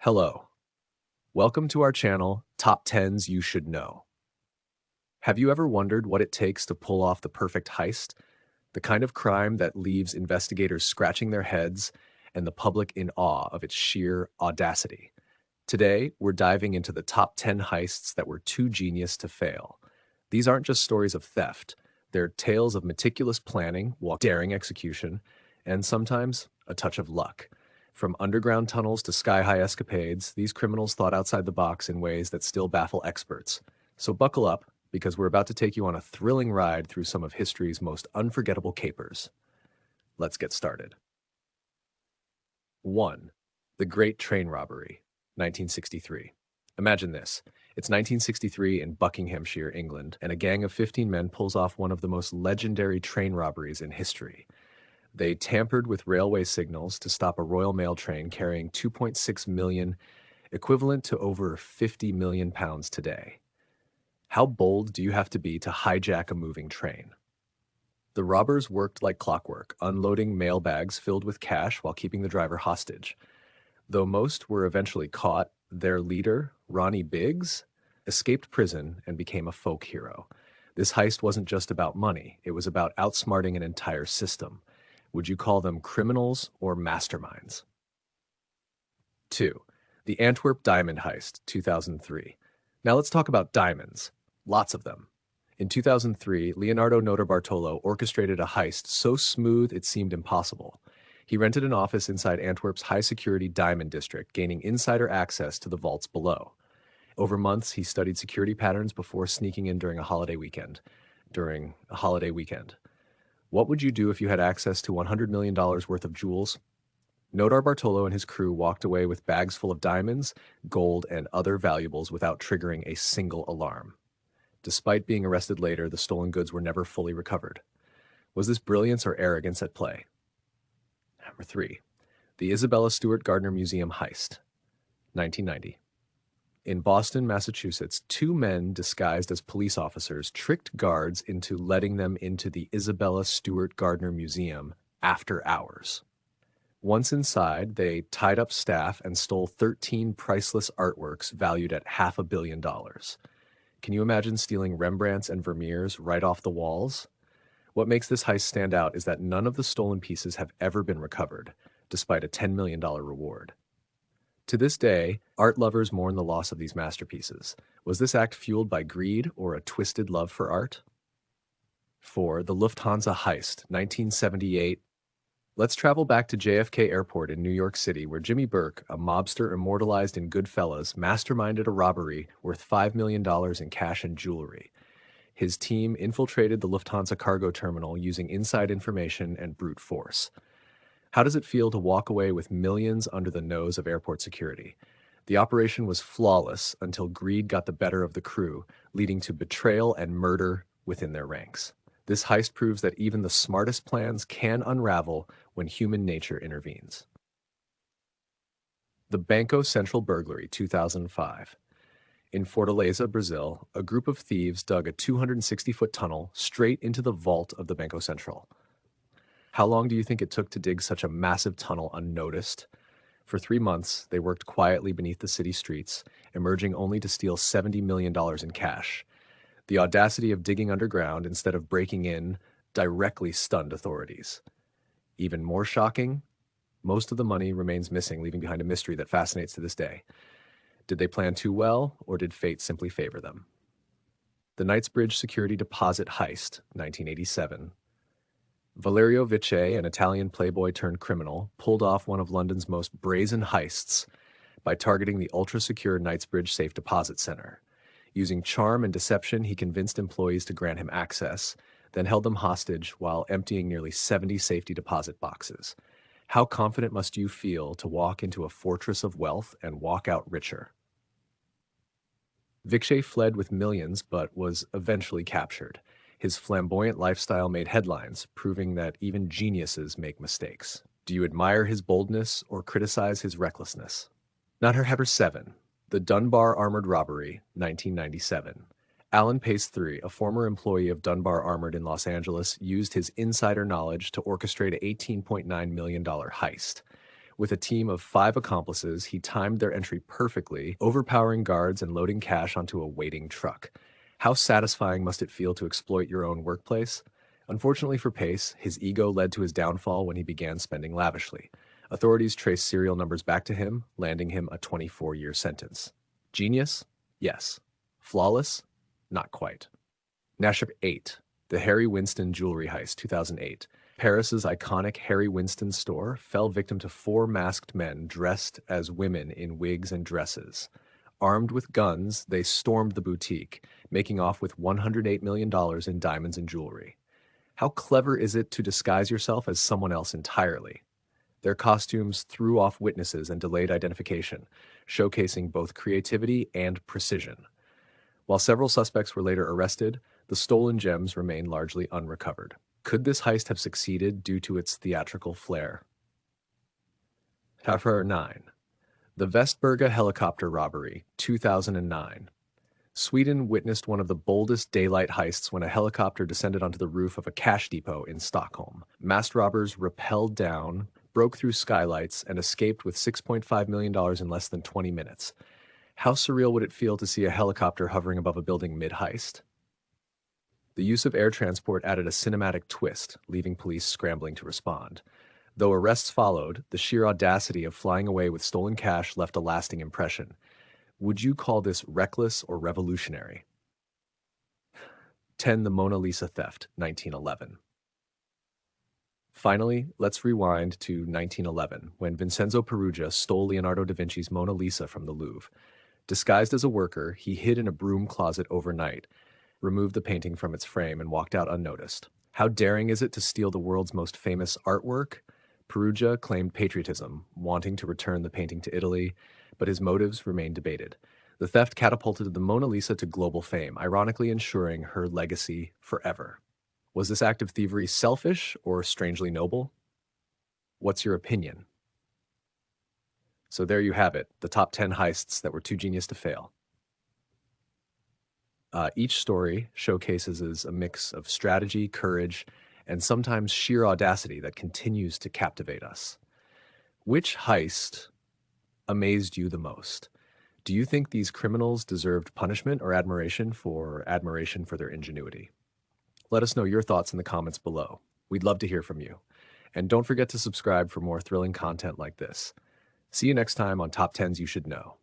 Hello. Welcome to our channel, Top 10s You Should Know. Have you ever wondered what it takes to pull off the perfect heist? The kind of crime that leaves investigators scratching their heads and the public in awe of its sheer audacity. Today, we're diving into the top 10 heists that were too genius to fail. These aren't just stories of theft, they're tales of meticulous planning, daring execution, and sometimes a touch of luck. From underground tunnels to sky-high escapades, these criminals thought outside the box in ways that still baffle experts. So buckle up, because we're about to take you on a thrilling ride through some of history's most unforgettable capers. Let's get started. 1. The Great Train Robbery, 1963. Imagine this. It's 1963 in Buckinghamshire, England, and a gang of 15 men pulls off one of the most legendary train robberies in history. They tampered with railway signals to stop a Royal Mail train carrying 2.6 million, equivalent to over 50 million pounds today. How bold do you have to be to hijack a moving train? The robbers worked like clockwork, unloading mail bags filled with cash while keeping the driver hostage. Though most were eventually caught, their leader, Ronnie Biggs, escaped prison and became a folk hero. This heist wasn't just about money, it was about outsmarting an entire system. Would you call them criminals or masterminds? 2. The Antwerp Diamond Heist, 2003. Now let's talk about diamonds. Lots of them. In 2003, Leonardo Notarbartolo orchestrated a heist so smooth it seemed impossible. He rented an office inside Antwerp's high-security diamond district, gaining insider access to the vaults below. Over months, he studied security patterns before sneaking in during a holiday weekend. What would you do if you had access to $100 million worth of jewels? Nodar Bartolo and his crew walked away with bags full of diamonds, gold, and other valuables without triggering a single alarm. Despite being arrested later, the stolen goods were never fully recovered. Was this brilliance or arrogance at play? Number 3. The Isabella Stewart Gardner Museum Heist, 1990. In Boston, Massachusetts, 2 men disguised as police officers tricked guards into letting them into the Isabella Stewart Gardner Museum after hours. Once inside, they tied up staff and stole 13 priceless artworks valued at $500 million. Can you imagine stealing Rembrandts and Vermeers right off the walls? What makes this heist stand out is that none of the stolen pieces have ever been recovered, despite a $10 million reward. To this day, art lovers mourn the loss of these masterpieces. Was this act fueled by greed or a twisted love for art? 4. The Lufthansa Heist, 1978. Let's travel back to JFK Airport in New York City, where Jimmy Burke, a mobster immortalized in Goodfellas, masterminded a robbery worth $5 million in cash and jewelry. His team infiltrated the Lufthansa cargo terminal using inside information and brute force. How does it feel to walk away with millions under the nose of airport security? The operation was flawless until greed got the better of the crew, leading to betrayal and murder within their ranks. This heist proves that even the smartest plans can unravel when human nature intervenes. The Banco Central Burglary, 2005. In Fortaleza, Brazil, a group of thieves dug a 260-foot tunnel straight into the vault of the Banco Central. How long do you think it took to dig such a massive tunnel unnoticed? For 3 months, they worked quietly beneath the city streets, emerging only to steal $70 million in cash. The audacity of digging underground instead of breaking in directly stunned authorities. Even more shocking, most of the money remains missing, leaving behind a mystery that fascinates to this day. Did they plan too well, or did fate simply favor them? The Knightsbridge Security Deposit Heist, 1987. Valerio Vice, an Italian playboy turned criminal, pulled off one of London's most brazen heists by targeting the ultra-secure Knightsbridge Safe Deposit Center. Using charm and deception, he convinced employees to grant him access, then held them hostage while emptying nearly 70 safety deposit boxes. How confident must you feel to walk into a fortress of wealth and walk out richer? Vice fled with millions but was eventually captured. His flamboyant lifestyle made headlines, proving that even geniuses make mistakes. Do you admire his boldness or criticize his recklessness? Number 7. The Dunbar Armored Robbery, 1997. Alan Pace III, a former employee of Dunbar Armored in Los Angeles, used his insider knowledge to orchestrate an $18.9 million heist. With a team of 5 accomplices, he timed their entry perfectly, overpowering guards and loading cash onto a waiting truck. How satisfying must it feel to exploit your own workplace? Unfortunately for Pace, his ego led to his downfall when he began spending lavishly. Authorities traced serial numbers back to him, landing him a 24-year sentence. Genius? Yes. Flawless? Not quite. Naship 8. The Harry Winston Jewelry Heist, 2008. Paris's iconic Harry Winston store fell victim to 4 masked men dressed as women in wigs and dresses. Armed with guns, they stormed the boutique, making off with $108 million in diamonds and jewelry. How clever is it to disguise yourself as someone else entirely? Their costumes threw off witnesses and delayed identification, showcasing both creativity and precision. While several suspects were later arrested, the stolen gems remain largely unrecovered. Could this heist have succeeded due to its theatrical flair? Chapter 9. The Vestberga Helicopter Robbery, 2009. Sweden witnessed one of the boldest daylight heists when a helicopter descended onto the roof of a cash depot in Stockholm. Masked robbers rappelled down, broke through skylights, and escaped with $6.5 million in less than 20 minutes. How surreal would it feel to see a helicopter hovering above a building mid-heist? The use of air transport added a cinematic twist, leaving police scrambling to respond. Though arrests followed, the sheer audacity of flying away with stolen cash left a lasting impression. Would you call this reckless or revolutionary? 10. The Mona Lisa Theft, 1911. Finally, let's rewind to 1911, when Vincenzo Peruggia stole Leonardo da Vinci's Mona Lisa from the Louvre. Disguised as a worker, he hid in a broom closet overnight, removed the painting from its frame, and walked out unnoticed. How daring is it to steal the world's most famous artwork? Peruggia claimed patriotism, wanting to return the painting to Italy, but his motives remain debated. The theft catapulted the Mona Lisa to global fame, ironically ensuring her legacy forever. Was this act of thievery selfish or strangely noble? What's your opinion? So there you have it, the top 10 heists that were too genius to fail. Each story showcases a mix of strategy, courage, and sometimes sheer audacity that continues to captivate us. Which heist amazed you the most? Do you think these criminals deserved punishment or admiration for their ingenuity? Let us know your thoughts in the comments below. We'd love to hear from you. And don't forget to subscribe for more thrilling content like this. See you next time on Top 10s You Should Know.